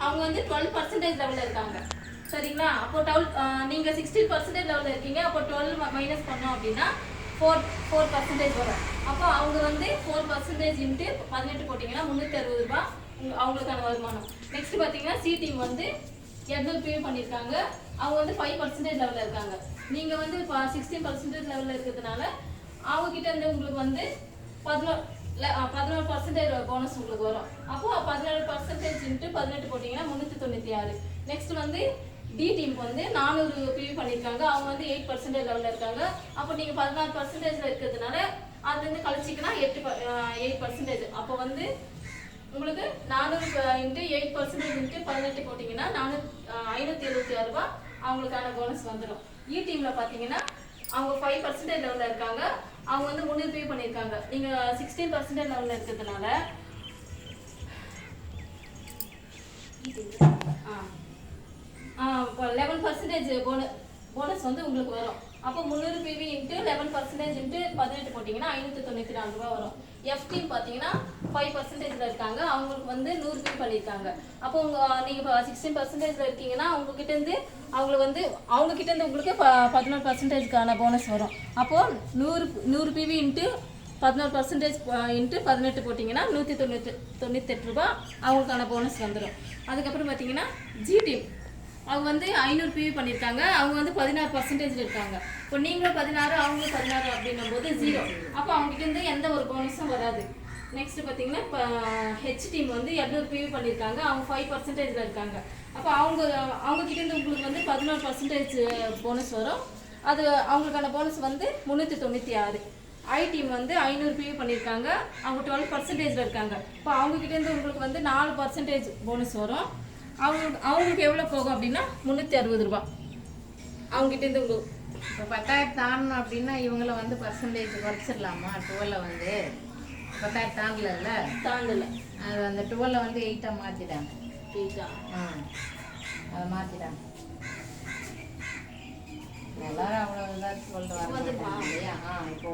அவங்க வந்து 12% லெவலில் இருக்காங்க. சரிங்களா? அப்போ 12 நீங்கள் 16% லெவலில் இருக்கீங்க. அப்போ 12 மைனஸ் பண்ணோம் அப்படின்னா 4% வரும். அப்போ அவங்க வந்து 4% இன்ட்டு 18 போட்டிங்கன்னா 360 ரூபா அவங்களுக்கான வருமானம். நெக்ஸ்ட் பார்த்தீங்கன்னா சி டீம் வந்து 200 பே பண்ணியிருக்காங்க. அவங்க வந்து 5% லெவலில் இருக்காங்க. நீங்கள் வந்து இப்போ 16% லெவலில் இருக்கிறதுனால அவங்கக்கிட்ட இருந்து உங்களுக்கு வந்து 11% போனஸ் உங்களுக்கு வரும். அப்போ 17% இன்ட்டு 18 போட்டிங்கன்னா 396. நெக்ஸ்ட் வந்து டி டீமுக்கு வந்து 400 பிவி பண்ணியிருக்காங்க. அவங்க வந்து 8% லெவலில் இருக்காங்க. அப்போ நீங்கள் 16% இருக்கிறதுனால அதுலேருந்து கழிச்சிங்கன்னா 8%. அப்போ வந்து உங்களுக்கு 400 இன்ட்டு 8% இன்ட்டு 18 போட்டிங்கன்னா 576 ரூபா அவங்களுக்கான போனஸ் வந்துடும். இ டீமில் பார்த்தீங்கன்னா அவங்க 5% லெவலில் இருக்காங்க. அவங்க வந்து 300 பே பண்ணியிருக்காங்க. நீங்கள் 16% லெவலில் இருக்கிறதுனால 11% போனஸ் வந்து உங்களுக்கு வரும். அப்போ 300 பிவி இன்ட்டு 11% இன்ட்டு 18 போட்டிங்கன்னா 594 ரூபா வரும். எஃப் டீம் பார்த்தீங்கன்னா 5%ல இருக்காங்க. அவங்களுக்கு வந்து 100 பே பண்ணியிருக்காங்க. அப்போ நீங்கள் இப்போ 16% இருக்கீங்கன்னா அவங்கக்கிட்டேருந்து உங்களுக்கு 11%க்கான போனஸ் வரும். அப்போது 100 பிவி இன்ட்டு 11% இன்ட்டு 18 போட்டிங்கன்னா 198 ரூபா அவங்களுக்கான போனஸ் வந்துடும். அதுக்கப்புறம் பார்த்தீங்கன்னா ஜி டீம் அவங்க வந்து 500 பிவி பண்ணியிருக்காங்க. அவங்க வந்து 16% இருக்காங்க. இப்போ நீங்களும் 16 அவங்களும் 16 அப்படின்னும் போது 0. அப்போ அவங்ககிட்ட எந்த ஒரு போனஸும் வராது. நெக்ஸ்ட் பார்த்தீங்கன்னா இப்போ ஹெச் டீம் வந்து 200 பிவி பண்ணியிருக்காங்க. அவங்க 5%ல இருக்காங்க. அப்போ அவங்ககிட்ட உங்களுக்கு வந்து 11% போனஸ் வரும். அது அவங்களுக்கான போனஸ் வந்து 396. ஐ டீம் வந்து 500 பிவி பண்ணியிருக்காங்க. அவங்க 12%ல இருக்காங்க. இப்போ அவங்ககிட்ட உங்களுக்கு வந்து 4% போனஸ் வரும். அவங்களுக்கு எவ்வளோ போகும் அப்படின்னா 360 ரூபா அவங்ககிட்ட உங்களுக்கு. இப்போ 10,000 தாண்டணும் அப்படின்னா இவங்கள வந்து பர்சன்டேஜ் குறைச்சிடலாமா? 12 வந்து 10,000 தாண்டல அது அந்த 12 வந்து 8 மாற்றிட்டாங்க. 8 அதை மாற்றிட்டாங்க. எல்லாரும் அவ்வளோ இதாக சொல்கிறாங்க இல்லையா? இப்போ